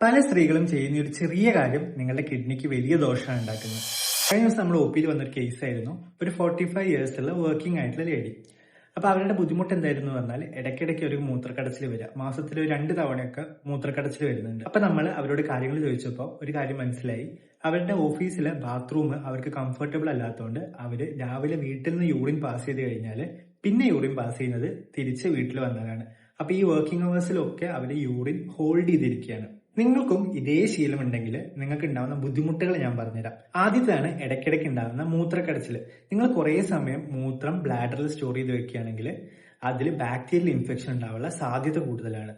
പല സ്ത്രീകളും ചെയ്യുന്ന ഒരു ചെറിയ കാര്യം നിങ്ങളുടെ കിഡ്നിക്ക് വലിയ ദോഷമാണ് ഉണ്ടാക്കുന്നത്. കഴിഞ്ഞ ദിവസം നമ്മൾ ഒ പിയിൽ വന്നൊരു കേസായിരുന്നു. ഒരു 45 ഇയേഴ്സ് ഉള്ള വർക്കിംഗ് ആയിട്ടുള്ള ലേഡി. അപ്പൊ അവരുടെ ബുദ്ധിമുട്ട് എന്തായിരുന്നു പറഞ്ഞാൽ ഇടയ്ക്കിടയ്ക്ക് ഒരു മൂത്രക്കടച്ചിൽ വരിക. മാസത്തിൽ 2 തവണയൊക്കെ മൂത്രക്കടച്ചിൽ വരുന്നുണ്ട്. അപ്പൊ നമ്മൾ അവരോട് കാര്യങ്ങൾ ചോദിച്ചപ്പോൾ ഒരു കാര്യം മനസ്സിലായി. അവരുടെ ഓഫീസിലെ ബാത്റൂം അവർക്ക് കംഫർട്ടബിൾ അല്ലാത്തതുകൊണ്ട് അവര് രാവിലെ വീട്ടിൽ നിന്ന് യൂറിൻ പാസ് ചെയ്ത് കഴിഞ്ഞാൽ പിന്നെ യൂറിൻ പാസ് ചെയ്യുന്നത് തിരിച്ച് വീട്ടിൽ വന്നതാണ്. അപ്പൊ ഈ വർക്കിംഗ് അവേഴ്സിലൊക്കെ അവര് യൂറിൻ ഹോൾഡ് ചെയ്തിരിക്കുകയാണ്. നിങ്ങൾക്കും ഇതേ ശീലം ഉണ്ടെങ്കിൽ നിങ്ങൾക്ക് ഉണ്ടാവുന്ന ബുദ്ധിമുട്ടുകൾ ഞാൻ പറഞ്ഞുതരാം. ആദ്യത്തെയാണ് ഇടയ്ക്കിടയ്ക്ക് ഉണ്ടാകുന്ന മൂത്രക്കടച്ചിൽ. നിങ്ങൾ കുറെ സമയം മൂത്രം ബ്ലാഡറിൽ സ്റ്റോർ ചെയ്ത് വെക്കുകയാണെങ്കിൽ അതിൽ ബാക്ടീരിയൽ ഇൻഫെക്ഷൻ ഉണ്ടാവാനുള്ള സാധ്യത കൂടുതലാണ്.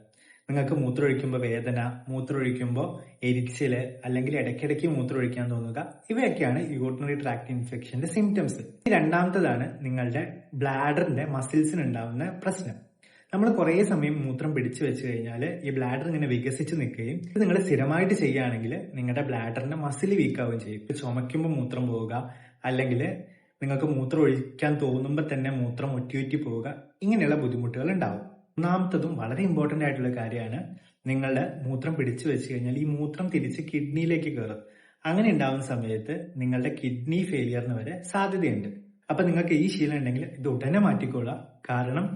നിങ്ങൾക്ക് മൂത്രമൊഴിക്കുമ്പോൾ വേദന, മൂത്രമൊഴിക്കുമ്പോൾ എരിച്ചില്, അല്ലെങ്കിൽ ഇടയ്ക്കിടയ്ക്ക് മൂത്രമൊഴിക്കാൻ തോന്നുക, ഇവയൊക്കെയാണ് യൂറിനറി ട്രാക്ട് ഇൻഫെക്ഷന്റെ സിംറ്റംസ്. രണ്ടാമത്തേതാണ് നിങ്ങളുടെ ബ്ലാഡറിന്റെ മസിൽസിന് ഉണ്ടാവുന്ന പ്രശ്നം. നമ്മൾ കുറെ സമയം മൂത്രം പിടിച്ചു വെച്ച് കഴിഞ്ഞാൽ ഈ ബ്ലാഡർ ഇങ്ങനെ വികസിച്ച് നിൽക്കുകയും ഇത് നിങ്ങൾ സ്ഥിരമായിട്ട് ചെയ്യുകയാണെങ്കിൽ നിങ്ങളുടെ ബ്ലാഡറിന്റെ മസിൽ വീക്ക് ആവുകയും ചെയ്യും. ചുമയ്ക്കുമ്പോൾ മൂത്രം പോവുക, അല്ലെങ്കിൽ നിങ്ങൾക്ക് മൂത്രം ഒഴിക്കാൻ തോന്നുമ്പോൾ തന്നെ മൂത്രം ഒറ്റി പോവുക, ഇങ്ങനെയുള്ള ബുദ്ധിമുട്ടുകൾ ഉണ്ടാവും. ഒന്നാമത്തതും വളരെ ഇമ്പോർട്ടന്റ് ആയിട്ടുള്ള കാര്യമാണ്, നിങ്ങളുടെ മൂത്രം പിടിച്ചു വെച്ച് കഴിഞ്ഞാൽ ഈ മൂത്രം തിരിച്ച് കിഡ്നിയിലേക്ക് കയറും. അങ്ങനെ ഉണ്ടാവുന്ന സമയത്ത് നിങ്ങളുടെ കിഡ്നി ഫെയിലിയറിന് വരെ സാധ്യതയുണ്ട്. അപ്പൊ നിങ്ങൾക്ക് ഈ ശീലം ഉണ്ടെങ്കിൽ ഇത് ഉടനെ മാറ്റിക്കൊള്ളാം. കാരണം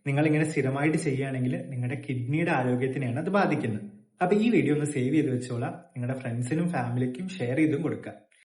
നിങ്ങൾ ഇങ്ങനെ സ്ഥിരമായിട്ട് ചെയ്യുകയാണെങ്കിൽ നിങ്ങളുടെ കിഡ്നിയുടെ ആരോഗ്യത്തിനെയാണ് അത് ബാധിക്കുന്നത്. അപ്പൊ ഈ വീഡിയോ ഒന്ന് സേവ് ചെയ്ത് വെച്ചോളാം. നിങ്ങളുടെ ഫ്രണ്ട്സിനും ഫാമിലിക്കും ഷെയർ ചെയ്തും കൊടുക്കുക.